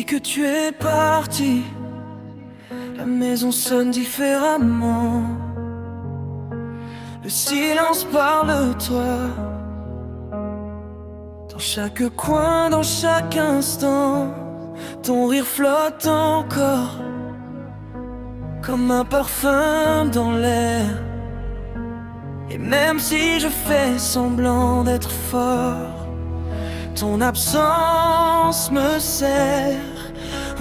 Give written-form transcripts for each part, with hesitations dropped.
Depuis que tu es parti, la maison sonne différemment. Le silence parle-toi. Dans chaque coin, dans chaque instant, ton rire flotte encore, comme un parfum dans l'air. Et même si je fais semblant d'être fort, ton absence me sert.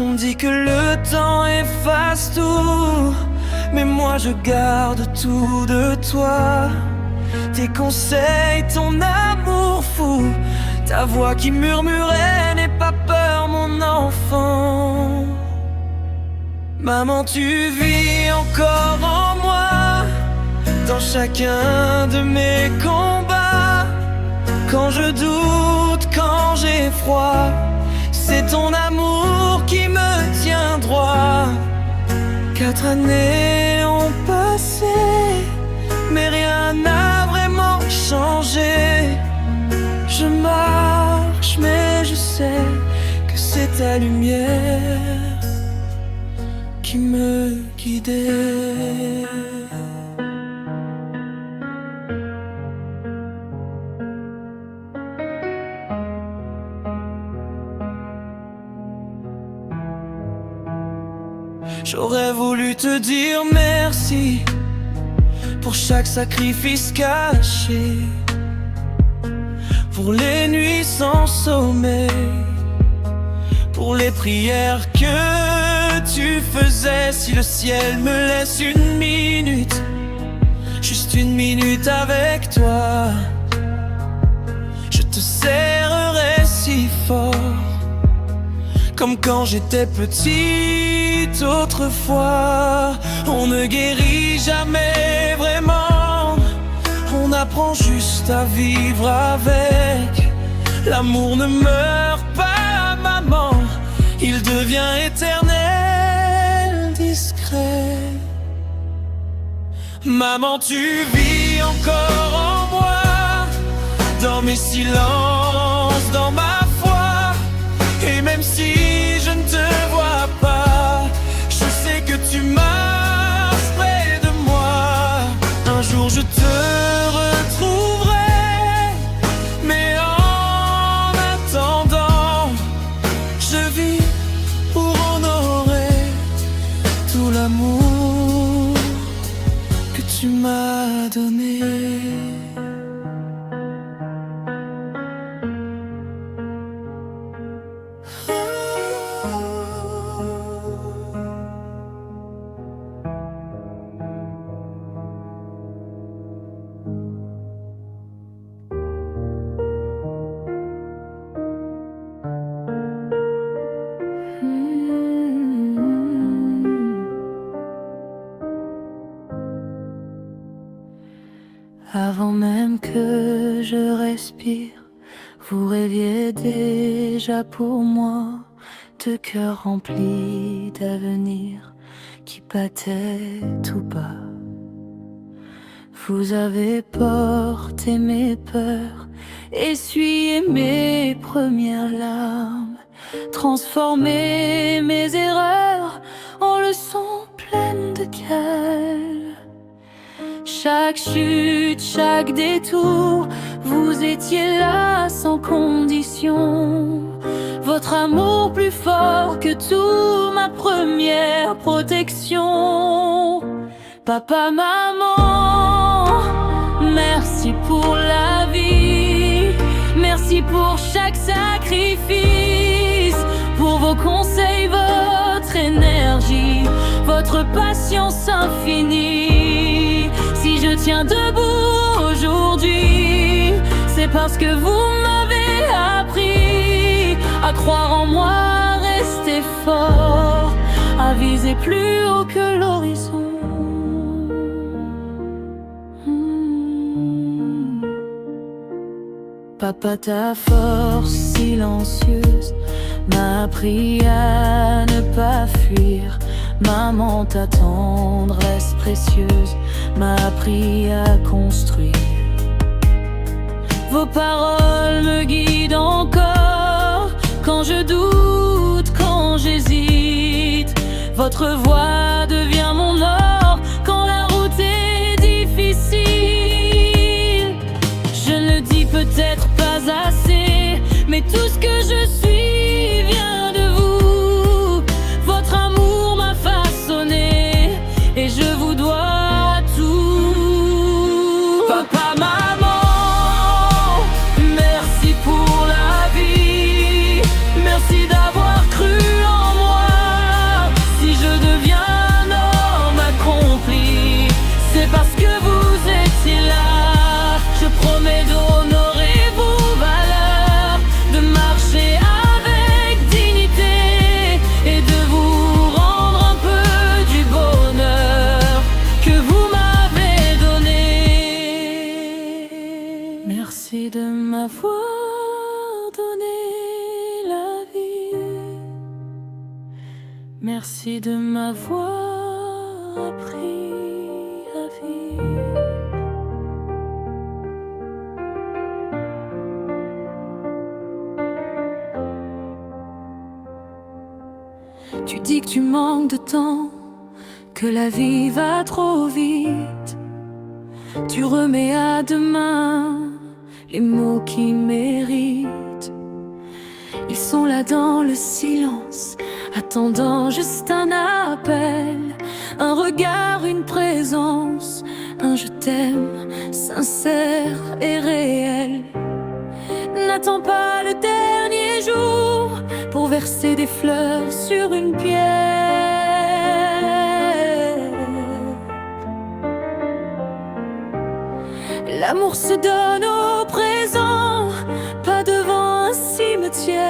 On dit que le temps efface tout, mais moi je garde tout de toi. Tes conseils, ton amour fou, ta voix qui murmurait, n'aie pas peur mon enfant. Maman, tu vis encore en moi, dans chacun de mes combats. Quand je doute, quand j'ai froid, c'est ton amour qui me tient droit. 4 années ont passé, mais rien n'a vraiment changé. Je marche, mais je sais que c'est ta lumière qui me guidait. J'aurais voulu te dire merci pour chaque sacrifice caché, pour les nuits sans sommeil, pour les prières que tu faisais. Si le ciel me laisse une minute, juste une minute avec toi, je te serrerai si fort, comme quand j'étais petite autrefois. On ne guérit jamais vraiment, on apprend juste à vivre avec. L'amour ne meurt pas, maman, il devient éternel, discret. Maman, tu vis encore en moi, dans mes silences, dans ma foi. Et même si je ne te vois pas, je sais que tu marches près de moi. Un jour je te retrouverai, mais en attendant, je vis pour honorer tout l'amour que tu m'as donné. Avant même que je respire, vous rêviez déjà pour moi de cœurs remplis d'avenir qui battaient tout bas. Vous avez porté mes peurs, essuyé mes premières larmes, transformé mes erreurs en leçons pleines de calme. Chaque chute, chaque détour, vous étiez là sans condition. Votre amour plus fort que tout, ma première protection. Papa, maman, merci pour la vie. Merci pour chaque sacrifice, pour vos conseils, votre énergie, votre patience infinie. Si je tiens debout aujourd'hui, c'est parce que vous m'avez appris à croire en moi, rester fort, à viser plus haut que l'horizon. Papa, ta force silencieuse m'a appris à ne pas fuir. Maman, ta tendresse précieuse m'a appris à construire. Vos paroles me guident encore quand je doute, quand Votre voix devient mon or quand la route est difficile. Je ne le dis peut-être pas assez, mais tout ce que je suis vient de vous. Votre amour m'a façonné et je vous dois tout. Papa, maman, merci pour la vie. Merci d'avoir cru en moi. Si je deviens un homme accompli, c'est parce que vous étiez là. Je promets d'honorer vos valeurs, de marcher avec dignité et de vous rendre un peu du bonheur que vous m'avez donné. Merci de m'avoir donné la vie. Merci de m'avoir appris à vivre. Tu dis que tu manques de temps, que la vie va trop vite. Tu remets à demain les mots qui méritent. Ils sont là dans le silence, attendant juste un appel, un regard, une présence, un je t'aime sincère et réel. N'attends pas le dernier jour pour verser des fleurs sur une pierre. L'amour se donne au présent, pas devant un cimetière.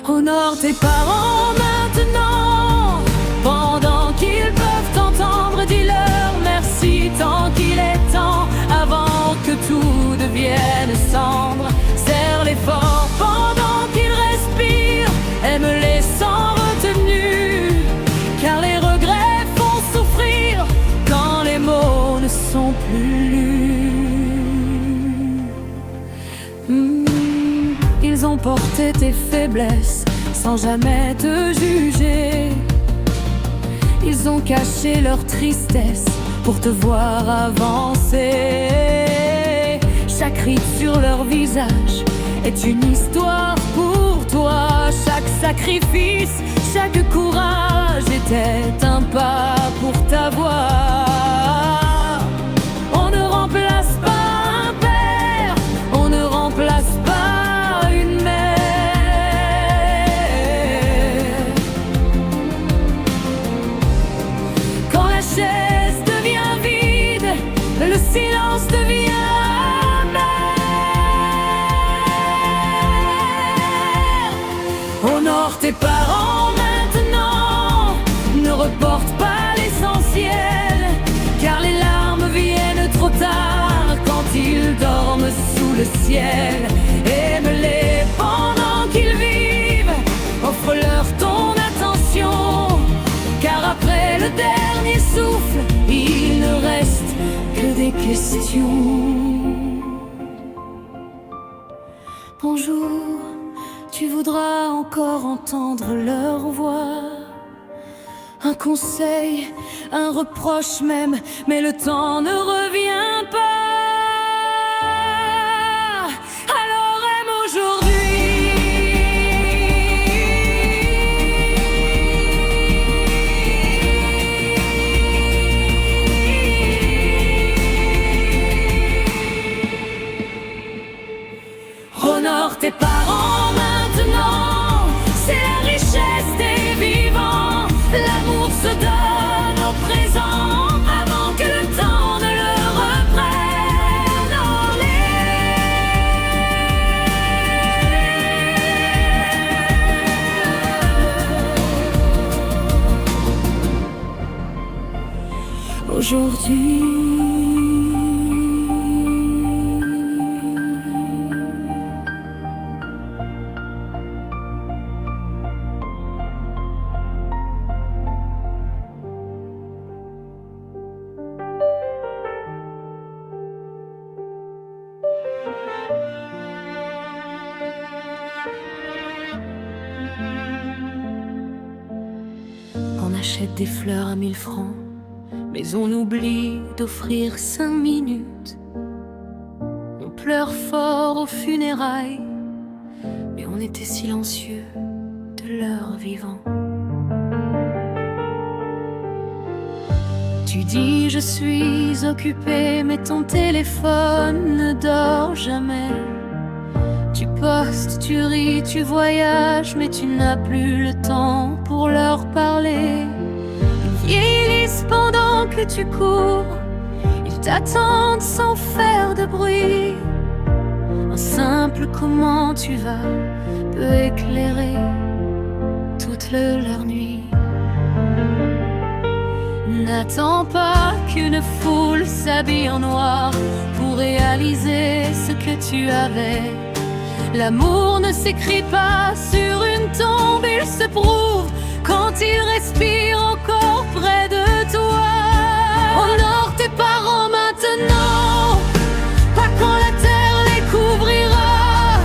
Honore tes parents maintenant, pendant qu'ils peuvent t'entendre. Dis-leur merci tant qu'il est temps, avant que tout devienne cendre. Serre-les fort pendant qu'ils respirent, aime-les sans retenue, car les regrets font souffrir quand les mots ne sont plus lus. Ils ont porté tes faiblesses sans jamais te juger. Ils ont caché leur tristesse pour te voir avancer. Chaque ride sur leur visage est une histoire pour toi. Chaque sacrifice, chaque courage était un pas pour ta voix. On ne remplace pas un père, on ne remplace pas une mère. Quand la chaise devient vide, le silence devient amer. Honore tes parents maintenant, ne reporte pas l'essentiel, car les larmes viennent trop tard quand ils dorment sous le ciel. Aime-les pendant qu'ils vivent, offre-leur ton attention, car après le dernier souffle, il ne reste que des questions. Bonjour, tu voudras encore entendre leur voix, un conseil, un reproche même, mais le temps ne revient pas. Alors aime aujourd'hui. Honore tes parents maintenant, c'est la richesse des vivants. L'amour se donne au présent, avant que le temps ne le reprenne. Aujourd'hui, achète des fleurs à 1000 francs, mais on oublie d'offrir 5 minutes. On pleure fort aux funérailles, mais on était silencieux de leur vivant. Tu dis je suis occupé, mais ton téléphone ne dort jamais. Tu postes, tu ris, tu voyages, mais tu n'as plus le temps pour leur parler. Ils vieillissent pendant que tu cours, ils t'attendent sans faire de bruit. Un simple comment tu vas peut éclairer toute leur nuit. N'attends pas qu'une foule s'habille en noir pour réaliser ce que tu avais. L'amour ne s'écrit pas sur une tombe, il se prouve quand il respire encore près de toi. Honore tes parents maintenant, pas quand la terre les couvrira.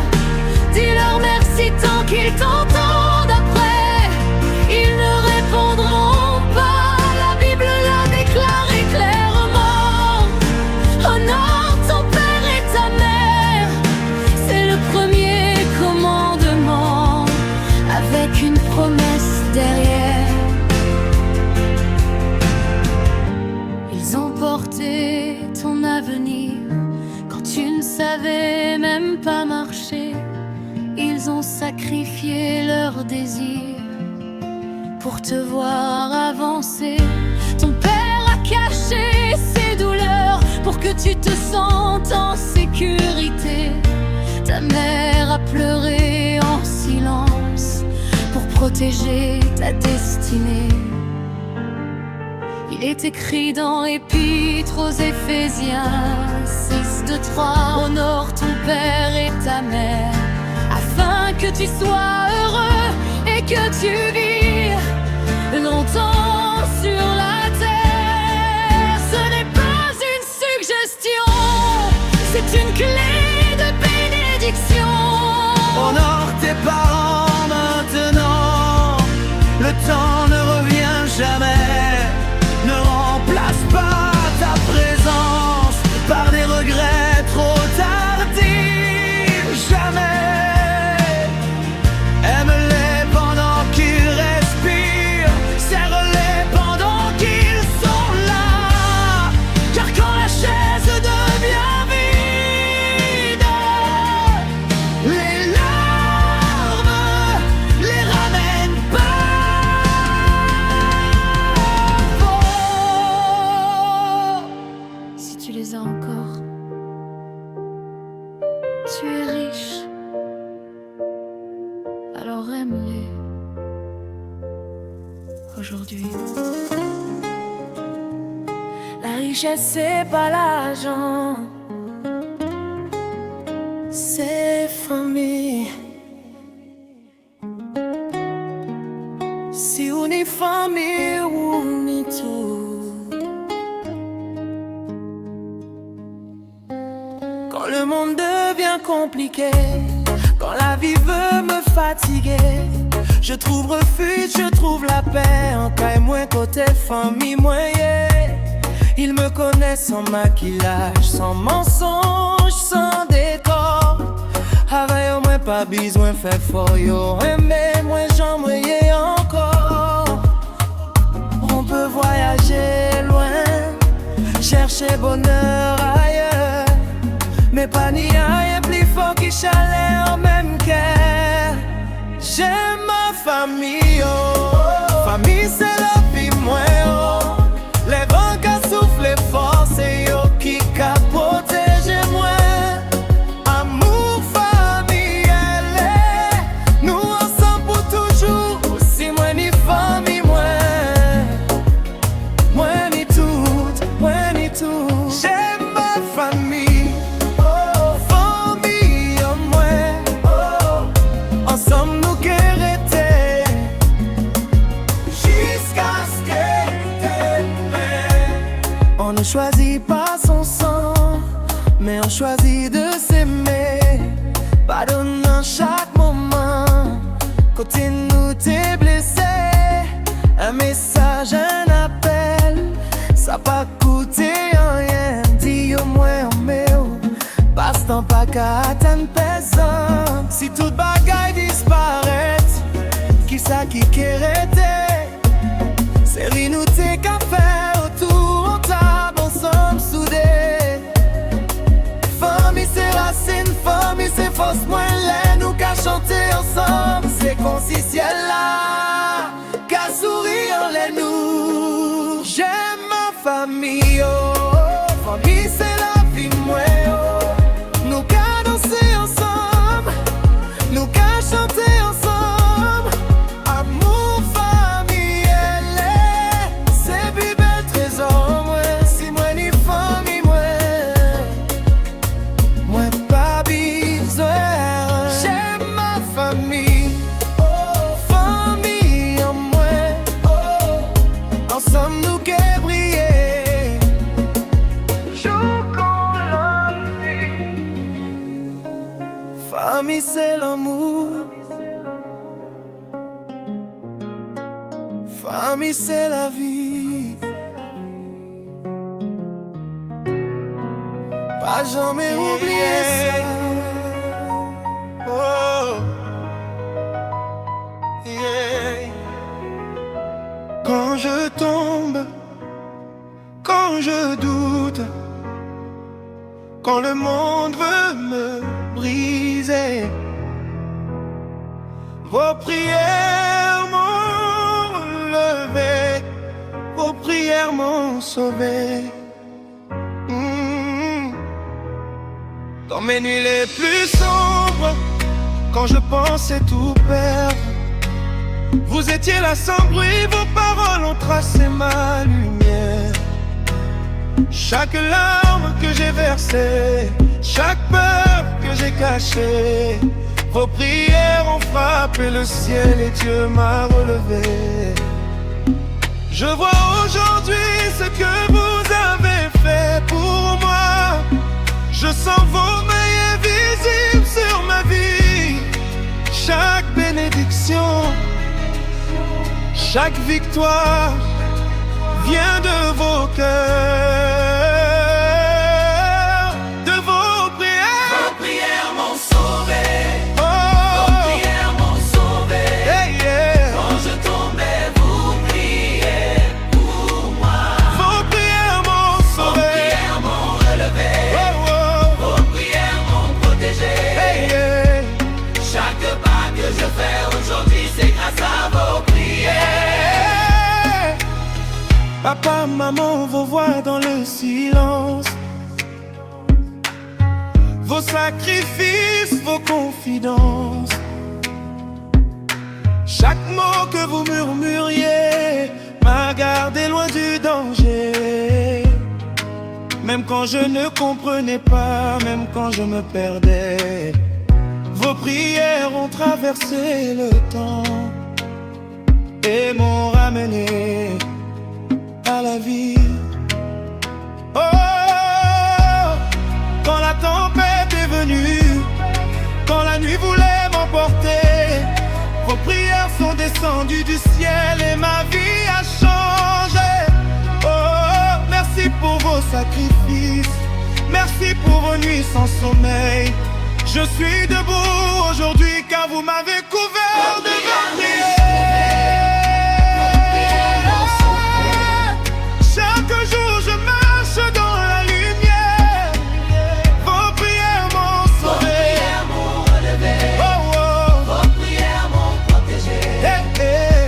Dis-leur merci tant qu'ils t'entendent après, ils ne répondront pas. La Bible l'a déclaré clairement. Honore ton père et ta mère, c'est le premier commandement, avec une promesse derrière. Ils ont porté ton avenir quand tu ne savais même pas marcher. Ils ont sacrifié leur désir pour te voir avancer. Ton père a caché ses douleurs pour que tu te sentes en sécurité. Ta mère a pleuré en silence pour protéger ta destinée. Il est écrit dans l'Épître aux Éphésiens 6:3, honore ton père et ta mère, afin que tu sois heureux et que tu vives longtemps sur la terre. Ce n'est pas une suggestion, c'est une clé de bénédiction. Honore tes parents maintenant, le temps ne revient jamais. Ne remplace pas ta présence par des regrets trop tardifs. Jamais. Aime-les pendant qu'ils respirent, serre-les pendant qu'ils sont là. Car quand la chaise devient vide, les larmes les ramènent pas. Si tu les as encore, tu es riche, alors aime-les aujourd'hui. La richesse c'est pas l'argent, c'est famille. Si on est famille, on est tout. Quand le monde devient compliqué, quand la vie veut me fatiguer, je trouve refuge, je trouve la paix en caille moins côté famille moyen. Ils me connaissent sans maquillage, sans mensonge, sans décor. Avec au moins pas besoin faire fort, yo aimé, moi j'en moyen encore. On peut voyager loin, chercher bonheur ailleurs, mais pas ni rien plus fort qui chalet en même cœur. J'aime ma famille, oh. Famille c'est la vie, moi, oh. Les vents qui soufflent, les forces, c'est yo qui ka protéger moi. Amour, famille, elle est, nous ensemble pour toujours. Si moi ni famille, moi ni tout, moi ni tout. J'aime ma famille, oh, famille, oh, moi, oh. Ensemble nous guériter jusqu'à ce que on ne choisit pas son sang, mais on choisit de s'aimer. Pardonnant chaque moment, côté nous t'es blessé. Un message ça qui kérete. C'est rien nous t'es qu'à faire autour en table, ensemble soudés. Famille c'est racine, famille c'est force, moins l'air, nous qu'à chanter ensemble. C'est qu'on si ciel là, qu'à sourire les nous. J'aime ma famille, oh, famille c'est la vie, moi, oh. Nous qu'à danser ensemble, nous qu'à chanter ensemble. Amour, famille, elle est, c'est plus bel trésor, moi. Si moi ni famille, moi pas besoin. J'aime ma famille, oh, famille en moi, oh. Ensemble nous qu'est briller. Jour qu'on la vie. Famille c'est l'amour. Famille c'est la vie. Pas jamais oublier ça. Oh, yeah. Quand je tombe, quand je doute, quand le monde veut me briser, vos prières m'ont relevé, vos prières m'ont sauvé. Dans mes nuits les plus sombres, quand je pensais tout perdre, vous étiez là sans bruit, vos paroles ont tracé ma lumière. Chaque larme que j'ai versée, chaque peur que j'ai cachée, vos prières ont frappé le ciel et Dieu m'a relevé. Je vois aujourd'hui ce que vous avez fait pour moi. Je sens vos mains invisibles sur ma vie. Chaque bénédiction, chaque victoire vient de vos cœurs, de vos prières. Vos prières m'ont sauvé. Oh, vos prières m'ont sauvé. Hey, yeah. Quand je tombais, vous priez pour moi. Vos prières m'ont sauvé. Vos prières m'ont relevé. Oh, oh. Vos prières m'ont protégé. Hey, yeah. Chaque pas que je fais aujourd'hui, c'est grâce à vos prières. Papa, maman, vos voix dans le silence, vos sacrifices, vos confidences, chaque mot que vous murmuriez m'a gardé loin du danger. Même quand je ne comprenais pas, même quand je me perdais, vos prières ont traversé le temps et m'ont ramené à la vie. Oh, quand la tempête est venue, quand la nuit voulait m'emporter, vos prières sont descendues du ciel et ma vie a changé. Oh, merci pour vos sacrifices, merci pour vos nuits sans sommeil. Je suis debout aujourd'hui car vous m'avez couvert de vos prières. Chaque jour je marche dans la lumière. Vos prières m'ont sauvé. Vos prières m'ont relevé. Oh, oh. Vos prières m'ont protégé. Hey, hey.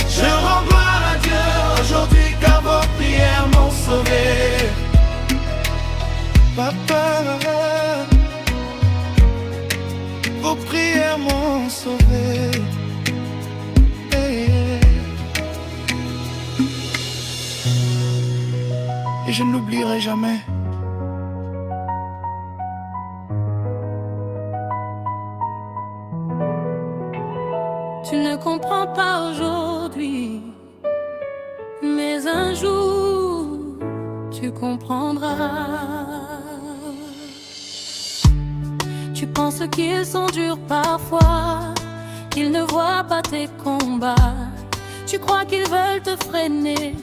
Je rends gloire à Dieu aujourd'hui car vos prières m'ont sauvé. Papa, vos prières m'ont sauvé. Hey, hey. Et je ne l'oublierai jamais. Tu ne comprends pas aujourd'hui, mais un jour tu comprendras. Tu penses qu'ils sont durs parfois, qu'ils ne voient pas tes combats. Tu crois qu'ils veulent te freiner,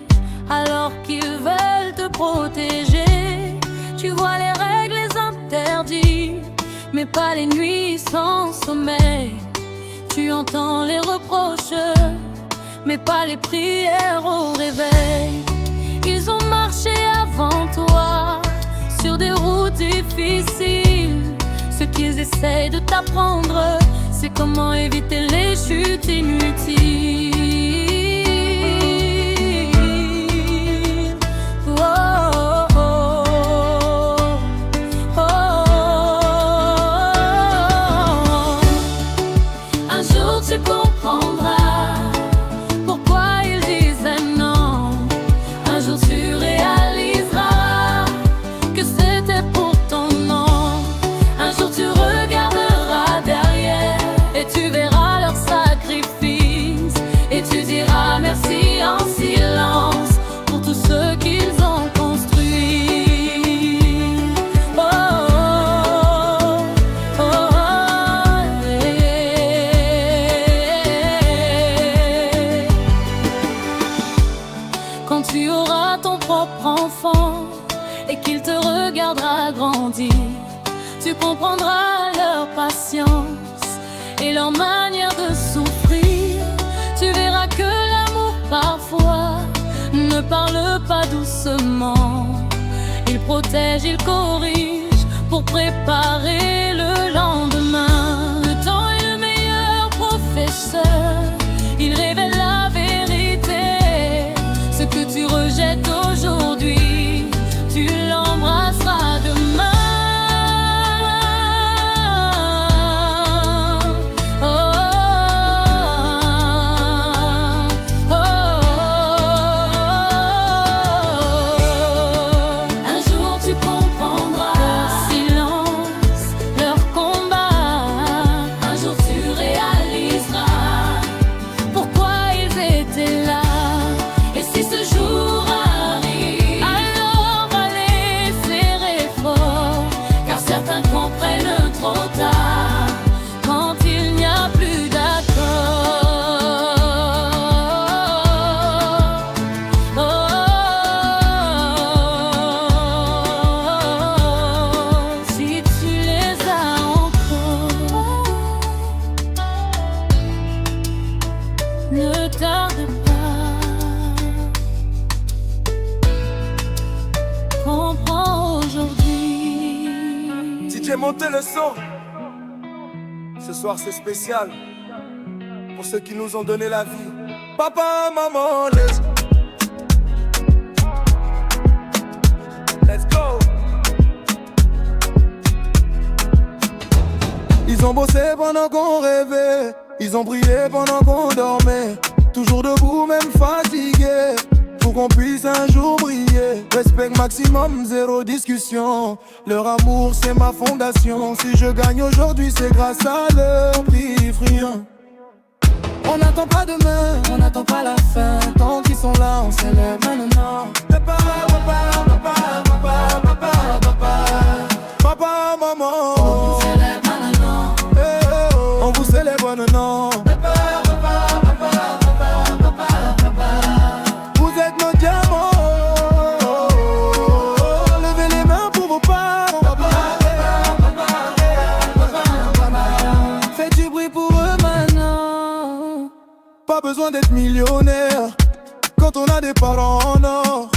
alors qu'ils veulent te protéger. Tu vois les règles, les interdits, mais pas les nuits sans sommeil. Tu entends les reproches, mais pas les prières au réveil. Ils ont marché avant toi sur des routes difficiles. Ce qu'ils essayent de t'apprendre, c'est comment éviter les chutes inutiles. Oh, oh, oh, oh, oh. Un jour tu comprendras pourquoi ils disaient non. Un jour tu réaliseras que c'était pour ton nom. Un jour tu regarderas derrière et tu verras leur sacrifice. Et tu diras merci en silence pour tout ce qu'ils ont construit. Oh, oh, oh, yeah. Quand tu auras ton propre enfant et qu'il te regardera grandir, tu comprendras leur patience et leur manière de souffrir. Tu verras que l'amour parfois ne parle pas doucement. Il protège, il corrige pour préparer le lendemain. Le temps est le meilleur professeur. Il révèle la vérité. Ce que tu rejettes aujourd'hui, tu l'embrasseras demain. Ne tarde pas, comprends aujourd'hui. DJ, montez le son. Ce soir c'est spécial pour ceux qui nous ont donné la vie. Papa, maman, let's go. Ils ont bossé pendant qu'on rêvait. Ils ont brillé pendant qu'on dormait. Toujours debout, même fatigué, pour qu'on puisse un jour briller. Respect maximum, zéro discussion. Leur amour, c'est ma fondation. Si je gagne aujourd'hui, c'est grâce à leur pif, rien. On n'attend pas demain, on n'attend pas la fin. Tant qu'ils sont là, on s'élève maintenant. Papa, papa, papa, papa, papa, papa, papa, maman. On vous célèbre maintenant. Hey, oh, on vous célèbre maintenant. Papa, papa, papa, papa, papa, papa. Vous êtes nos diamants. Levez les mains pour vos parents. Papa, papa, papa, papa. Faites du bruit pour eux maintenant. Pas besoin d'être millionnaire quand on a des parents en or.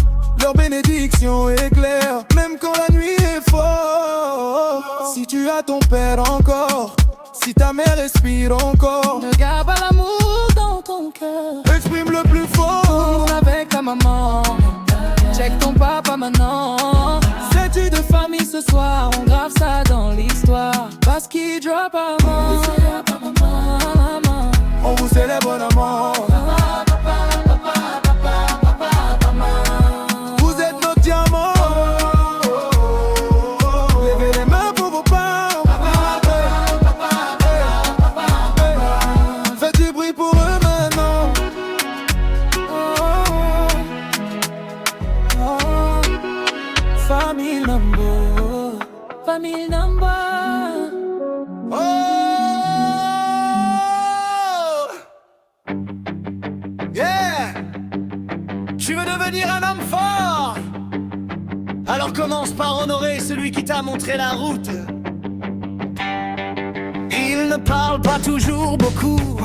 Leur bénédiction est claire, même quand la nuit est forte. Si tu as ton père encore, si ta mère respire encore, Ne garde pas l'amour dans ton cœur. exprime le plus fort. Tourne avec ta maman. Check ton papa maintenant. Statut de famille ce soir, on grave ça dans l'histoire. Parce qu'il drop à maman. On vous célèbre bonnement. Vous êtes nos diamants. Levez les mains pour vos parents. Faites du bruit pour eux maintenant. Famille number. Famille number. Oh! Yeah! Tu veux devenir un homme fort? Alors commence par honorer celui qui t'a montré la route. Il ne ne parle pas toujours beaucoup,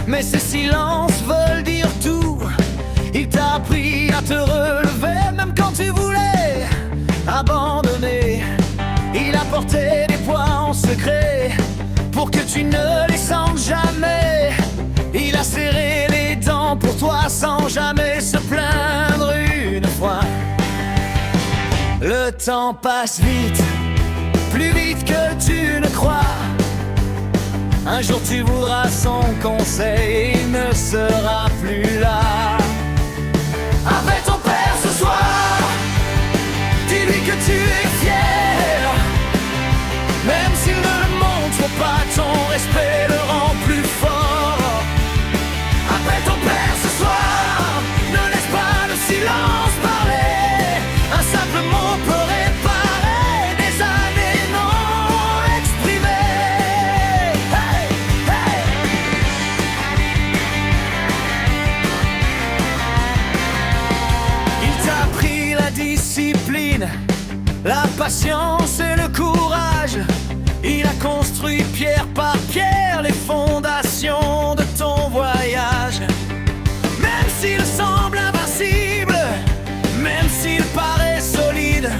mais ses silences veulent dire tout. Il t'a appris à te relever même quand tu voulais abandonner. Il a porté des poids en secret pour que tu ne les sentes jamais. Il a serré les dents pour toi sans jamais se plaindre une fois. Le temps passe vite, plus vite que tu ne crois. Un jour tu voudras son conseil, il ne sera plus là. Appelle ton père ce soir, dis-lui que tu es fier. Même s'il ne le montre pas, ton respect le rend plus fort. Appelle ton père ce soir, ne laisse pas le silence parler. Un simple mot peut réparer des années non exprimées. Hey, hey. Il t'a appris la discipline, la patience et le courage. Il a construit pierre par pierre les fondations de ton voyage. Même s'il semble invincible, même s'il paraît solide,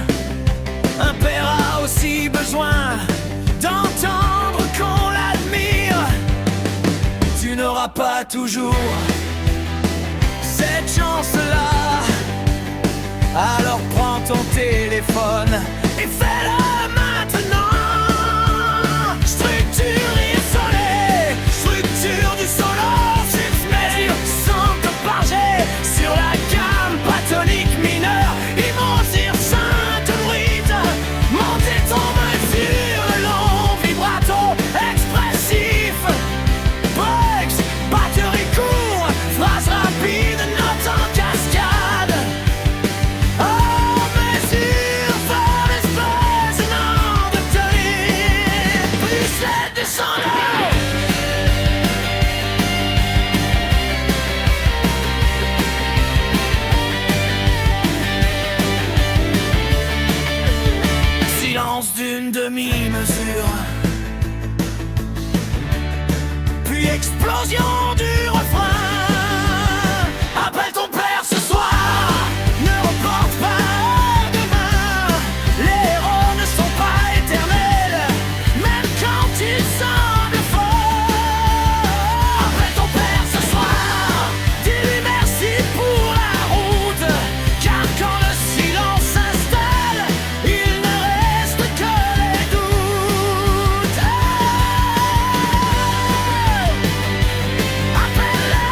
un père a aussi besoin d'entendre qu'on l'admire. Tu n'auras pas toujours cette chance-là. Alors prends ton téléphone et fais-le maintenant. Structure isolée, structure du solo, submerge sans parger sur la gamme patonique mineure. Immense sainte druide, montez ton main sur le long vibrato expressif. Breaks, batterie court, phrase rapide, note en cascade. Oh, mesure, fort espèce, non de tenir, plus c'est descendant. Silence d'une demi-mesure, puis explosion du refrain. Appelle ton père ce soir, ne reporte pas demain. Les héros ne sont pas éternels, même quand ils semblent fort. Appelle ton père ce soir, dis-lui merci pour la route, car quand le silence s'installe, il ne reste que les doutes. Appelle-le,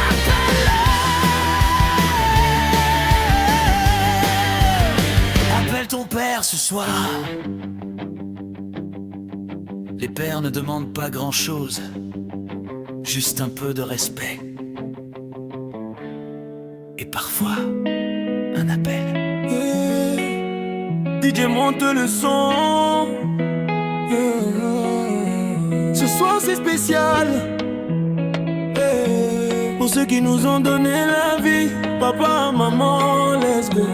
appelle-le. Appelle ton père ce soir. Les pères ne demandent pas grand-chose, juste un peu de respect. Et parfois, un appel. DJ monte le son. Ce soir c'est spécial. Pour ceux qui nous ont donné la vie, papa, maman, let's go.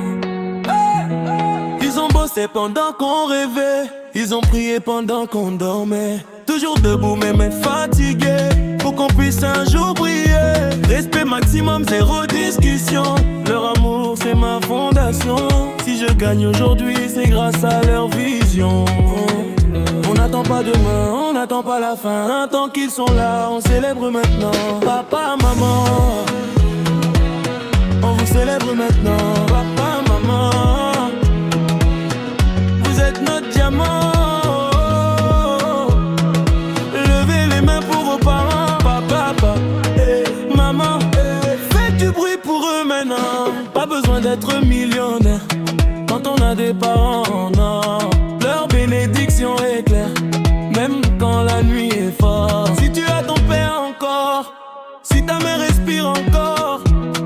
Ils ont bossé pendant qu'on rêvait, ils ont prié pendant qu'on dormait. Toujours debout même fatigué, pour qu'on puisse un jour briller. Respect maximum, zéro discussion. Leur amour c'est ma fondation. Si je gagne aujourd'hui, c'est grâce à leur vision. On n'attend pas demain, on n'attend pas la fin. Tant qu'ils sont là, on célèbre maintenant. Papa, maman, on vous célèbre maintenant. Papa, maman, vous êtes notre diamant. Levez les mains pour vos parents. Papa, papa, maman, faites du bruit pour eux maintenant. Pas besoin d'être millionnaire quand on a des parents, non. Leur bénédiction est claire, même quand la nuit est forte. Si tu as ton père encore, si ta mère respire encore,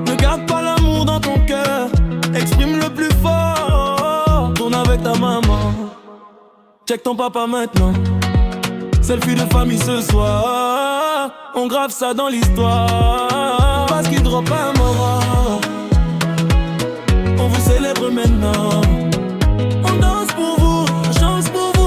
ne garde pas l'amour dans ton cœur, exprime le plus fort. Tourne avec ta maman, check ton papa maintenant. Selfie de famille ce soir, on grave ça dans l'histoire, parce qu'il drop un moral. On vous célèbre maintenant. On danse pour vous, on chante pour vous.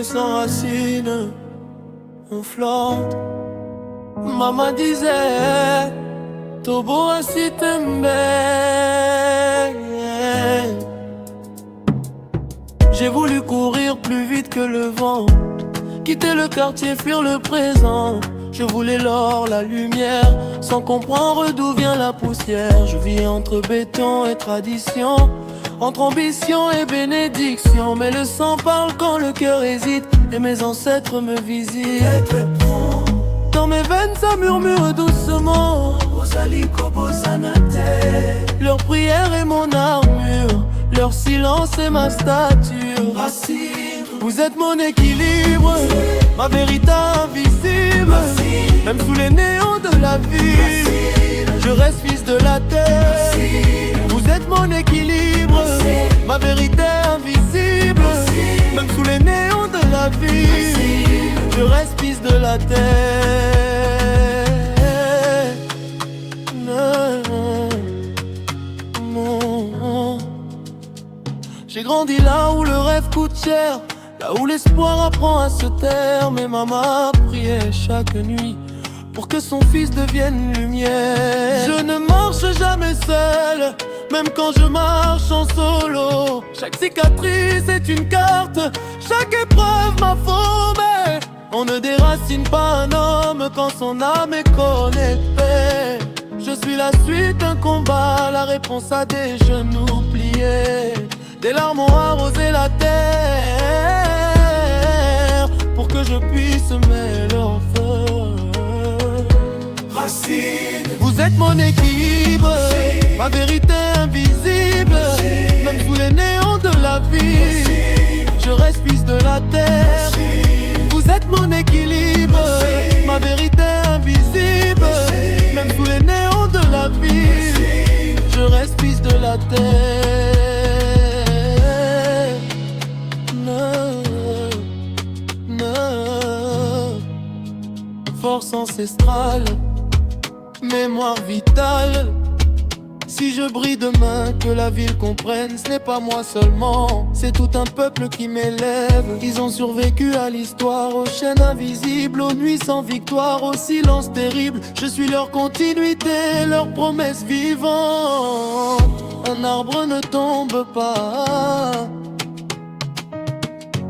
mais sans racines, on flotte. Maman disait, Tobo assis tembe. J'ai voulu courir plus vite que le vent, quitter le quartier, fuir le présent. Je voulais l'or, la lumière, sans comprendre d'où vient la poussière. Je vis entre béton et tradition, entre ambition et bénédiction. Mais le sang parle quand le cœur hésite, et mes ancêtres me visitent. Dans mes veines ça murmure doucement, leur prière est mon armure, leur silence est ma stature. Vous êtes mon équilibre, ma vérité invisible. Même sous les néons de la vie, je reste fils de la terre. Vous êtes mon équilibre, ma vérité invisible. Même sous les néons de la vie, je reste fils de la terre. J'ai grandi là où le rêve coûte cher, là où l'espoir apprend à se taire. Mais maman priait chaque nuit pour que son fils devienne lumière. Je ne marche jamais seul, même quand je marche en solo. Chaque cicatrice est une carte, chaque épreuve m'a formé. On ne déracine pas un homme quand son âme est connectée. Je suis la suite d'un combat, la réponse à des genoux pliés. Des larmes ont arrosé la terre pour que je puisse aimer leur feu. Racine. Vous êtes mon équilibre, ma vérité invisible. Même sous les néons de la vie, je reste fils de la terre. Vous êtes mon équilibre, ma vérité invisible. Même sous les néons de la vie, je reste fils de la terre. Force ancestrale, mémoire vitale. Si je brille demain, que la ville comprenne, ce n'est pas moi seulement, c'est tout un peuple qui m'élève. Ils ont survécu à l'histoire, aux chaînes invisibles, aux nuits sans victoire, au silence terrible. Je suis leur continuité, leur promesse vivante. Un arbre ne tombe pas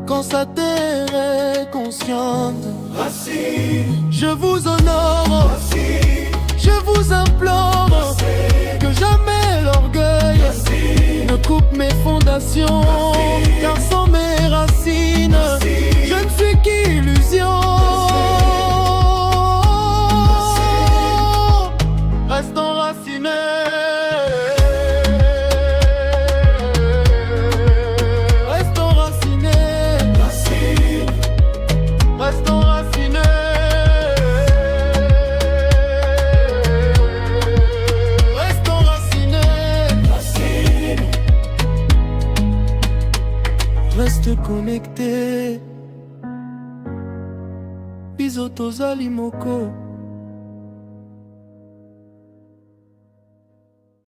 quand sa terre est consciente. Racine. Je vous honore, Racine. Je vous implore, Racine. Que jamais l'orgueil, Racine. Ne coupe mes fondations, Racine. Car sans mes racines, Racine. Je ne suis qu'illusion. Reste enraciné. Reste connecté. Bisotos Alimoko.